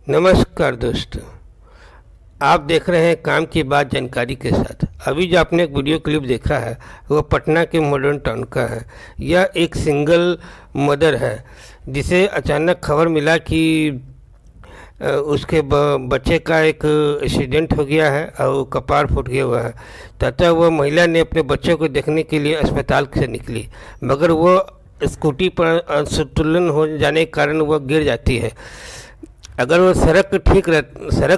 नमस्कार दोस्तों, आप देख रहे हैं काम की बात जानकारी के साथ। अभी जो आपने एक वीडियो क्लिप देखा है वो पटना के मॉडर्न टाउन का है। यह एक सिंगल मदर है जिसे अचानक खबर मिला कि उसके बच्चे का एक एक्सीडेंट हो गया है और कपार फूट गया हुआ है। तथा वह महिला ने अपने बच्चे को देखने के लिए अस्पताल से निकली, मगर वो स्कूटी पर असंतुलन हो जाने के कारण वह गिर जाती है। अगर वो सड़क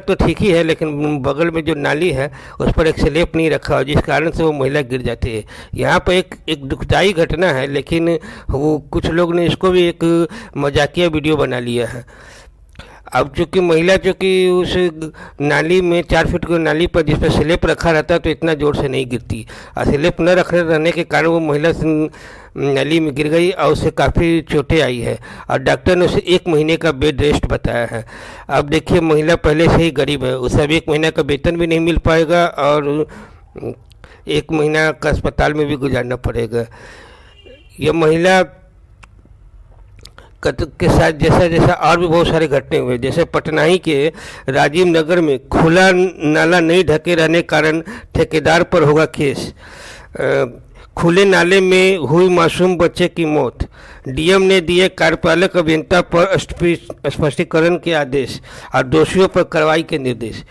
तो ठीक ही है, लेकिन बगल में जो नाली है उस पर एक स्लैब नहीं रखा हो, जिस कारण से वो महिला गिर जाती है। यहाँ पर एक दुखदाई घटना है, लेकिन वो कुछ लोग ने इसको भी एक मजाकिया वीडियो बना लिया है। अब चूंकि महिला उस नाली में 4 फीट की नाली पर जिस पर स्लैब रखा रहता है तो इतना ज़ोर से नहीं गिरती, और स्लैब न रहने के कारण वो महिला नाली में गिर गई और उसे काफ़ी चोटें आई है, और डॉक्टर ने उसे 1 महीने का बेड रेस्ट बताया है। अब देखिए, महिला पहले से ही गरीब है, उसे अब 1 महीना का वेतन भी नहीं मिल पाएगा और 1 महीना का अस्पताल में भी गुजारना पड़ेगा। यह महिला के साथ जैसा और भी बहुत सारे घटने हुए, जैसे पटना ही के राजीव नगर में खुला नाला नहीं ढके रहने कारण ठेकेदार पर होगा केस। खुले नाले में हुई मासूम बच्चे की मौत, डीएम ने दिए कार्यपालक अभियंता पर स्पष्टीकरण के आदेश और दोषियों पर कार्रवाई के निर्देश।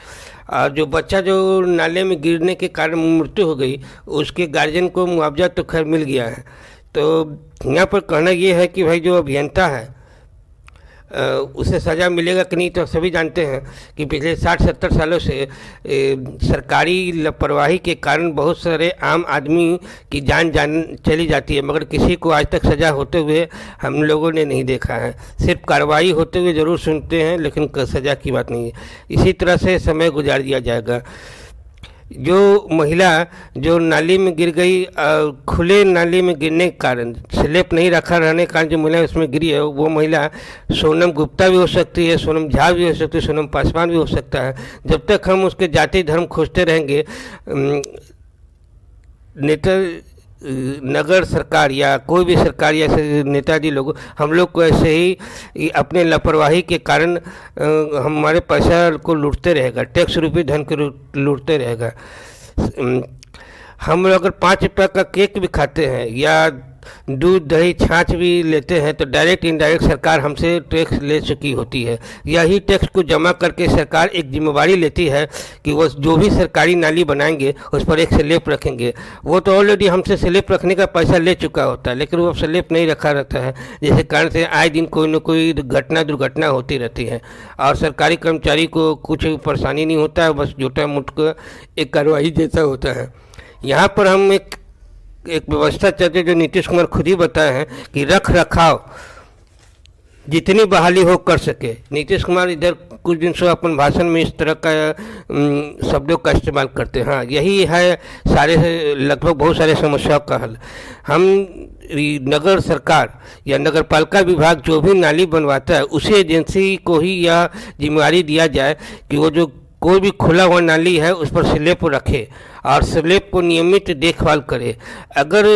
और जो बच्चा जो नाले में गिरने के कारण मृत्यु हो गई, उसके गार्जियन को मुआवजा तो खैर मिल गया है। तो यहाँ पर कहना ये है कि भाई जो अभियंता है उसे सज़ा मिलेगा कि नहीं, तो सभी जानते हैं कि पिछले 60-70 सालों से सरकारी लापरवाही के कारण बहुत सारे आम आदमी की जान चली जाती है, मगर किसी को आज तक सज़ा होते हुए हम लोगों ने नहीं देखा है। सिर्फ कार्रवाई होते हुए ज़रूर सुनते हैं, लेकिन सज़ा की बात नहीं है। इसी तरह से समय गुजार दिया जाएगा। जो महिला जो नाली में गिर गई, खुले नाली में गिरने के कारण स्लैब नहीं रखा रहने के कारण जो महिला उसमें गिरी है, वो महिला सोनम गुप्ता भी हो सकती है, सोनम झा भी हो सकती है, सोनम पासवान भी हो सकता है। जब तक हम उसके जाति धर्म खोजते रहेंगे, नेता नगर सरकार या कोई भी सरकार या नेताजी लोग हम लोग को ऐसे ही अपने लापरवाही के कारण हमारे पैसा को लूटते रहेगा, टैक्स रूपी धन को लूटते रहेगा। हम लोग अगर 5 रुपये का केक भी खाते हैं या दूध दही छाछ भी लेते हैं तो डायरेक्ट इनडायरेक्ट सरकार हमसे टैक्स ले चुकी होती है। यही टैक्स को जमा करके सरकार एक जिम्मेवारी लेती है कि वो जो भी सरकारी नाली बनाएंगे उस पर एक स्लैब रखेंगे। वो तो ऑलरेडी हमसे स्लैब रखने का पैसा ले चुका होता है, लेकिन वो स्लैब नहीं रखा रहता है, जिसके कारण से आए दिन कोई न कोई दुर्घटना होती रहती है और सरकारी कर्मचारी को कुछ परेशानी नहीं होता है, बस छोटा मोटा एक कार्रवाई जैसा होता है। यहाँ पर हम एक व्यवस्था चाहते जो नीतीश कुमार खुद ही बताए हैं कि रख रखाव जितनी बहाली हो कर सके। नीतीश कुमार इधर कुछ दिन से अपन भाषण में इस तरह का शब्दों का इस्तेमाल करते हैं। हाँ, यही है लगभग बहुत सारे समस्याओं का हल। हम नगर सरकार या नगर पालिका विभाग जो भी नाली बनवाता है उसी एजेंसी को ही यह जिम्मेवारी दिया जाए कि वो जो कोई भी खुला हुआ नाली है उस पर स्लैब रखे और स्लैब को नियमित देखभाल करे। अगर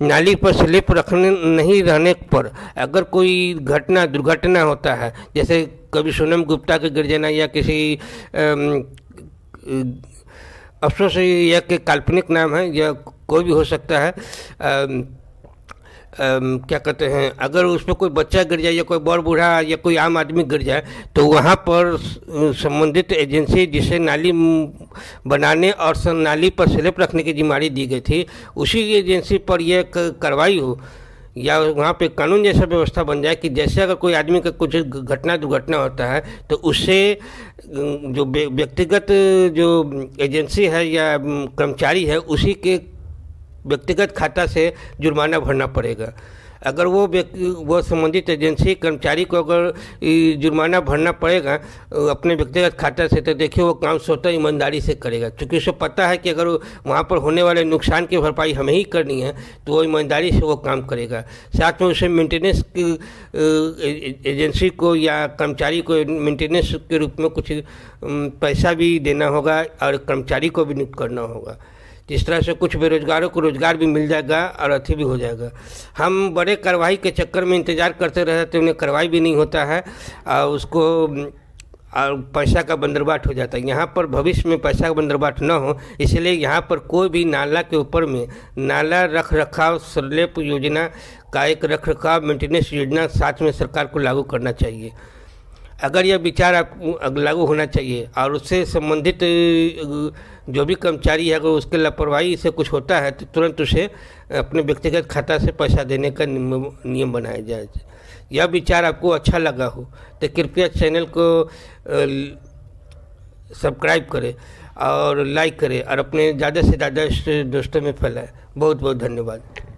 नाली पर स्लैब रखने नहीं रहने पर अगर कोई दुर्घटना होता है, जैसे कभी सोनम गुप्ता के गिर जाना या किसी अफसोस यह के काल्पनिक नाम है या कोई भी हो सकता है, क्या कहते हैं, अगर उस पर कोई बच्चा गिर जाए या कोई बड़ बूढ़ा या कोई आम आदमी गिर जाए तो वहाँ पर संबंधित एजेंसी जिसे नाली बनाने और नाली पर स्लैब रखने की जिम्मेदारी दी गई थी, उसी एजेंसी पर यह कार्रवाई हो या वहाँ पे कानून जैसा व्यवस्था बन जाए कि जैसे अगर कोई आदमी का कुछ दुर्घटना होता है तो उससे जो व्यक्तिगत जो एजेंसी है या कर्मचारी है उसी के व्यक्तिगत खाता से जुर्माना भरना पड़ेगा। अगर वो संबंधित एजेंसी कर्मचारी को अगर जुर्माना भरना पड़ेगा अपने व्यक्तिगत खाता से, तो देखिए वो काम स्वतः ईमानदारी से करेगा, क्योंकि उसे पता है कि अगर वहाँ पर होने वाले नुकसान की भरपाई हमें ही करनी है तो वो ईमानदारी से वो काम करेगा। साथ में उसे मेंटेनेंस एजेंसी को या कर्मचारी को मेंटेनेंस के रूप में कुछ पैसा भी देना होगा और कर्मचारी को भी नियुक्त करना होगा। इस तरह से कुछ बेरोजगारों को रोजगार भी मिल जाएगा और अथी भी हो जाएगा। हम बड़े कार्रवाई के चक्कर में इंतज़ार करते रहे तो उन्हें कार्रवाई भी नहीं होता है और उसको और पैसा का बंदरबाट हो जाता है। यहाँ पर भविष्य में पैसा का बंदरबाट न हो, इसलिए यहाँ पर कोई भी नाला के ऊपर में नाला रख रखाव स्लैब योजना का एक रख रखाव मेंटेनेंस योजना साथ में सरकार को लागू करना चाहिए। अगर यह विचार आप लागू होना चाहिए और उससे संबंधित जो भी कर्मचारी है अगर उसके लापरवाही से कुछ होता है तो तुरंत उसे अपने व्यक्तिगत खाता से पैसा देने का नियम बनाया जाए। यह विचार आपको अच्छा लगा हो तो कृपया चैनल को सब्सक्राइब करें और लाइक करें और अपने ज़्यादा से ज़्यादा दोस्तों में फैलाएं। बहुत बहुत धन्यवाद।